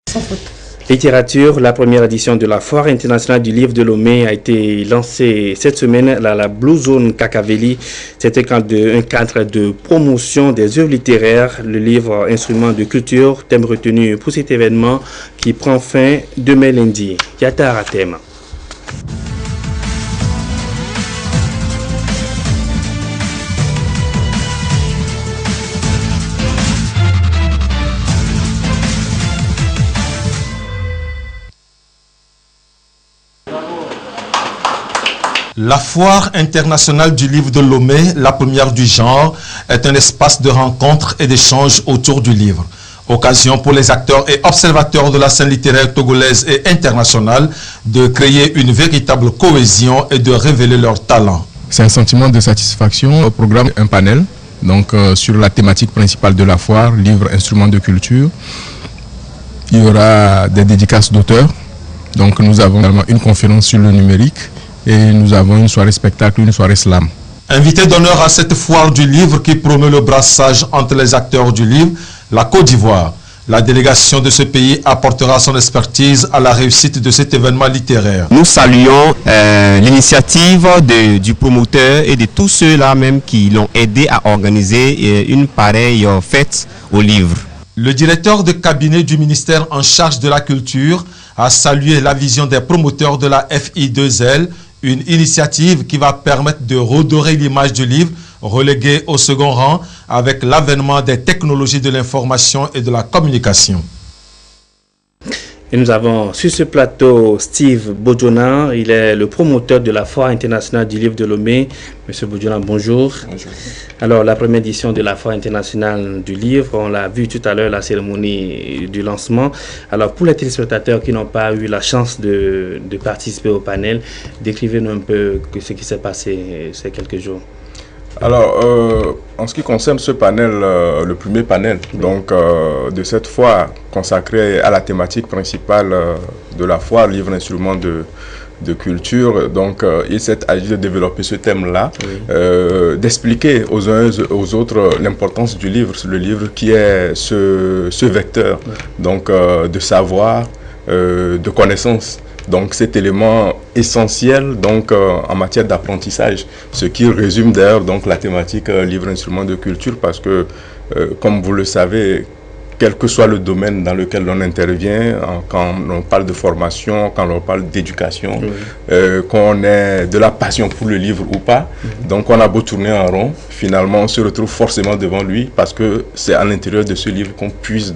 Sans faute. Littérature, la première édition de la Foire internationale du livre de Lomé a été lancée cette semaine à la Blue Zone Kakaveli. C'était un cadre de promotion des œuvres littéraires, le livre Instrument de culture, thème retenu pour cet événement qui prend fin demain lundi. Yata Aratem. La Foire internationale du livre de Lomé, la première du genre, est un espace de rencontre et d'échange autour du livre. Occasion pour les acteurs et observateurs de la scène littéraire togolaise et internationale de créer une véritable cohésion et de révéler leurs talents. C'est un sentiment de satisfaction. Au programme, un panel sur la thématique principale de la foire, livres, instruments de culture. Il y aura des dédicaces d'auteurs. Donc nous avons également une conférence sur le numérique. Et nous avons une soirée spectacle, une soirée slam. Invité d'honneur à cette foire du livre qui promeut le brassage entre les acteurs du livre, la Côte d'Ivoire. La délégation de ce pays apportera son expertise à la réussite de cet événement littéraire. Nous saluons l'initiative du promoteur et de tous ceux-là même qui l'ont aidé à organiser une pareille fête au livre. Le directeur de cabinet du ministère en charge de la culture a salué la vision des promoteurs de la FI2L, une initiative qui va permettre de redorer l'image du livre, relégué au second rang avec l'avènement des technologies de l'information et de la communication. Et nous avons sur ce plateau Steve Bodjona, il est le promoteur de la Foire internationale du livre de Lomé. Monsieur Bodjona, bonjour. Bonjour. Alors, la première édition de la Foire internationale du livre, on l'a vu tout à l'heure, la cérémonie du lancement. Alors, pour les téléspectateurs qui n'ont pas eu la chance de participer au panel, décrivez-nous un peu ce qui s'est passé ces quelques jours. Alors, en ce qui concerne ce panel, le premier panel de cette foire consacrée à la thématique principale de la foire, livre instrument de culture, donc il s'est agi de développer ce thème-là, d'expliquer aux uns et aux autres l'importance du livre, le livre qui est ce vecteur de savoir, de connaissance. Donc cet élément essentiel en matière d'apprentissage, ce qui résume d'ailleurs la thématique livre instrument de culture, parce que comme vous le savez, quel que soit le domaine dans lequel l'on intervient, quand on parle de formation, quand on parle d'éducation, qu'on ait de la passion pour le livre ou pas, donc on a beau tourner en rond, finalement on se retrouve forcément devant lui, parce que c'est à l'intérieur de ce livre qu'on puise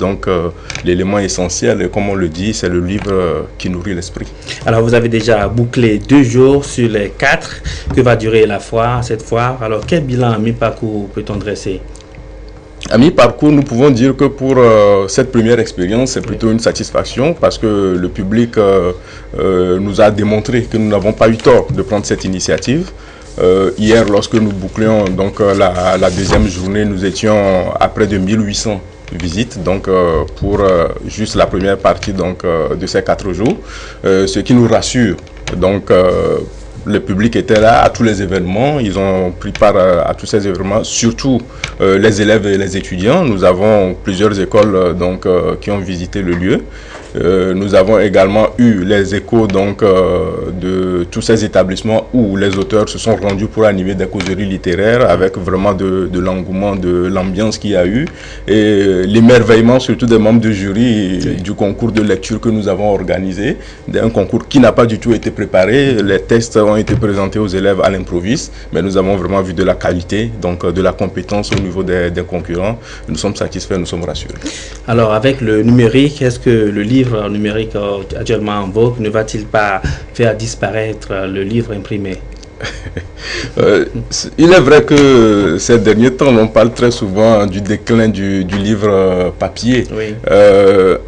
l'élément essentiel, et comme on le dit, c'est le livre qui nourrit l'esprit. Alors vous avez déjà bouclé 2 jours sur les 4 que va durer la foire, cette foire. Alors quel bilan à mi-parcours peut-on dresser? À mi-parcours, nous pouvons dire que pour cette première expérience, c'est plutôt une satisfaction, parce que le public nous a démontré que nous n'avons pas eu tort de prendre cette initiative. Hier, lorsque nous bouclions la deuxième journée, nous étions à près de 1800 visites pour juste la première partie de ces 4 jours, ce qui nous rassure. Le public était là à tous les événements, ils ont pris part à tous ces événements, surtout les élèves et les étudiants. Nous avons plusieurs écoles qui ont visité le lieu. Nous avons également eu les échos de tous ces établissements où les auteurs se sont rendus pour animer des causeries littéraires, avec vraiment de l'engouement, de l'ambiance qu'il y a eu, et l'émerveillement surtout des membres du jury du concours de lecture que nous avons organisé, un concours qui n'a pas du tout été préparé. Les tests ont été présentés aux élèves à l'improviste, mais nous avons vraiment vu de la qualité, de la compétence au niveau des concurrents. Nous sommes satisfaits, nous sommes rassurés. Alors avec le numérique, est-ce que le livre numérique actuellement en vogue ne va-t-il pas faire disparaître le livre imprimé? Il est vrai que ces derniers temps, on parle très souvent du déclin du livre papier.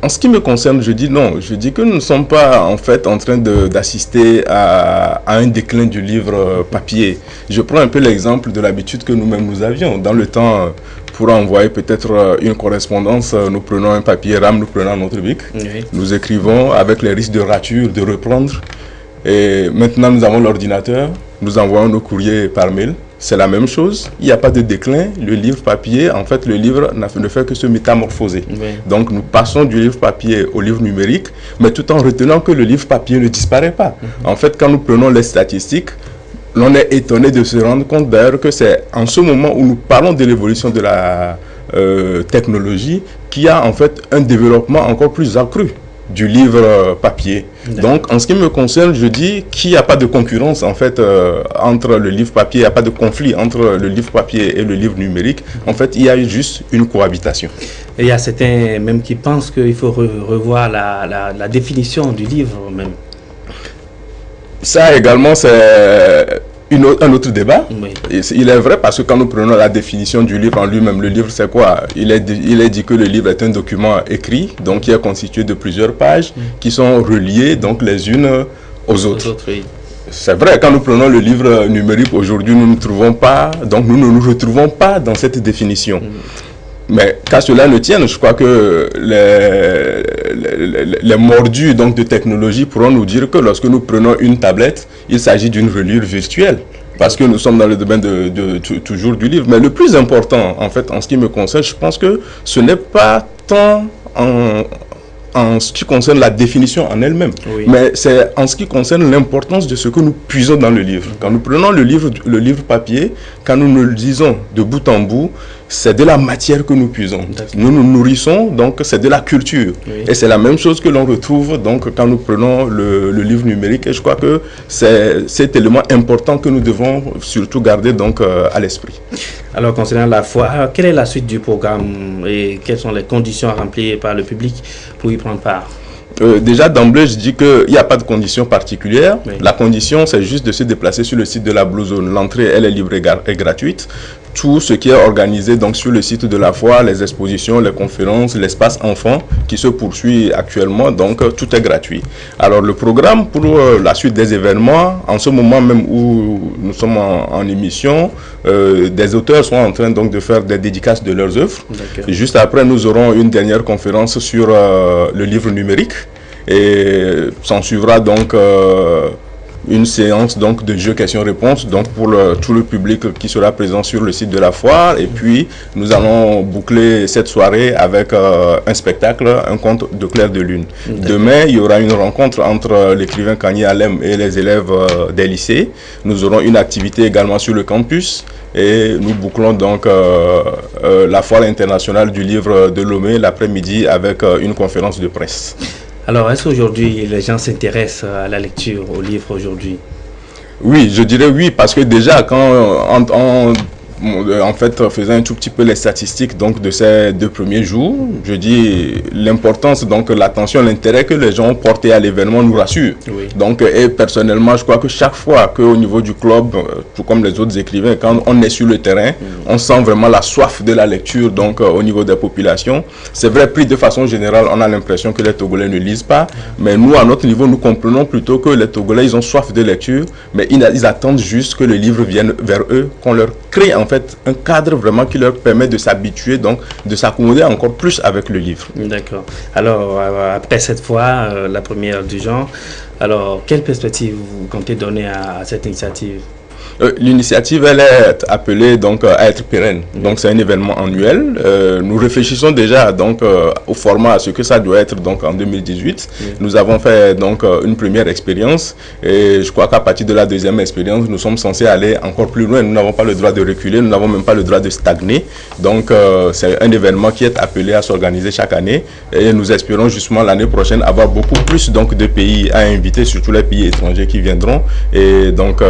En ce qui me concerne, je dis non. Je dis que nous ne sommes pas en fait en train d'assister à un déclin du livre papier. Je prends un peu l'exemple de l'habitude que nous-mêmes nous avions. Dans le temps, pour envoyer peut-être une correspondance, nous prenons un papier RAM, nous prenons notre bic, nous écrivons avec les risques de rature, de reprendre. Et maintenant, nous avons l'ordinateur, nous envoyons nos courriers par mail. c'est la même chose. Il n'y a pas de déclin. Le livre papier, en fait, le livre ne fait que se métamorphoser. Oui. Donc, nous passons du livre papier au livre numérique, mais tout en retenant que le livre papier ne disparaît pas. En fait, quand nous prenons les statistiques, l'on est étonné de se rendre compte d'ailleurs que c'est en ce moment où nous parlons de l'évolution de la technologie qu'il y a en fait un développement encore plus accru du livre papier. Donc, en ce qui me concerne, je dis qu'il n'y a pas de concurrence en fait entre le livre papier, il n'y a pas de conflit entre le livre papier et le livre numérique. En fait, il y a juste une cohabitation. Et il y a certains même qui pensent qu'il faut revoir la définition du livre même. Ça également, c'est un autre débat. Oui. Il est vrai parce que quand nous prenons la définition du livre en lui-même, le livre c'est quoi? Il est dit que le livre est un document écrit, donc qui est constitué de plusieurs pages qui sont reliées donc les unes aux autres. Oui. C'est vrai, quand nous prenons le livre numérique aujourd'hui, nous ne trouvons pas, donc nous ne nous retrouvons pas dans cette définition. Mais qu'à cela ne tienne, je crois que les mordus donc, de technologie pourront nous dire que lorsque nous prenons une tablette, il s'agit d'une reliure virtuelle. Parce que nous sommes dans le domaine toujours du livre. Mais le plus important, en fait, en ce qui me concerne, je pense que ce n'est pas tant en ce qui concerne la définition en elle-même, mais c'est en ce qui concerne l'importance de ce que nous puisons dans le livre. Quand nous prenons le livre papier, quand nous le lisons de bout en bout, c'est de la matière que nous puisons. Nous nous nourrissons, donc c'est de la culture. Et c'est la même chose que l'on retrouve donc quand nous prenons le livre numérique. Et je crois que c'est cet élément important que nous devons surtout garder donc à l'esprit. Alors concernant la foire, quelle est la suite du programme et quelles sont les conditions à remplir par le public pour y prendre part? Déjà d'emblée, je dis qu'il n'y a pas de conditions particulières. La condition, c'est juste de se déplacer sur le site de la Blue Zone. L'entrée, elle est libre et gratuite. Tout ce qui est organisé donc sur le site de la foire, les expositions, les conférences, l'espace enfant qui se poursuit actuellement, donc tout est gratuit. Alors le programme pour la suite des événements, en ce moment même où nous sommes en émission, des auteurs sont en train donc de faire des dédicaces de leurs œuvres. Et juste après, nous aurons une dernière conférence sur le livre numérique et s'en suivra donc une séance donc de jeux questions-réponses donc pour tout le public qui sera présent sur le site de la foire. Et puis nous allons boucler cette soirée avec un spectacle, un conte de Clair de Lune. Demain, il y aura une rencontre entre l'écrivain Kanye Alem et les élèves des lycées. Nous aurons une activité également sur le campus et nous bouclons donc la foire internationale du livre de Lomé l'après-midi avec une conférence de presse. Alors, est-ce qu'aujourd'hui, les gens s'intéressent à la lecture, au livre aujourd'hui? Oui, je dirais oui, parce que déjà, quand en fait, faisant un tout petit peu les statistiques donc, de ces 2 premiers jours, je dis l'importance, donc l'attention, l'intérêt que les gens ont porté à l'événement nous rassure. Donc, et personnellement, je crois que chaque fois qu'au niveau du club, tout comme les autres écrivains, quand on est sur le terrain, on sent vraiment la soif de la lecture donc au niveau des populations. C'est vrai, pris de façon générale, on a l'impression que les Togolais ne lisent pas, mais nous, à notre niveau, nous comprenons plutôt que les Togolais, ils ont soif de lecture, mais ils attendent juste que le livre vienne vers eux, qu'on leur crée en fait un cadre vraiment qui leur permet de s'habituer, donc de s'accommoder encore plus avec le livre. D'accord. Alors, après cette fois, la première du genre, alors quelle perspective vous comptez donner à cette initiative? L'initiative, elle est appelée donc à être pérenne. Donc c'est un événement annuel. Nous réfléchissons déjà donc au format, à ce que ça doit être donc en 2018. Nous avons fait donc une première expérience et je crois qu'à partir de la deuxième expérience, nous sommes censés aller encore plus loin. Nous n'avons pas le droit de reculer, nous n'avons même pas le droit de stagner. Donc c'est un événement qui est appelé à s'organiser chaque année et nous espérons justement l'année prochaine avoir beaucoup plus donc de pays à inviter, surtout les pays étrangers qui viendront. Et donc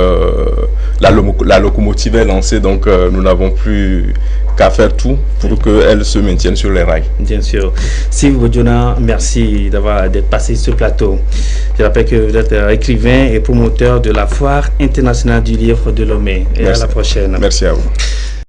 la locomotive est lancée, donc nous n'avons plus qu'à faire tout pour qu'elle se maintienne sur les rails. Bien sûr. Steve Bodiona, merci d'être passé sur ce plateau. Je rappelle que vous êtes écrivain et promoteur de la Foire internationale du livre de Lomé. Et merci. À la prochaine. Merci à vous.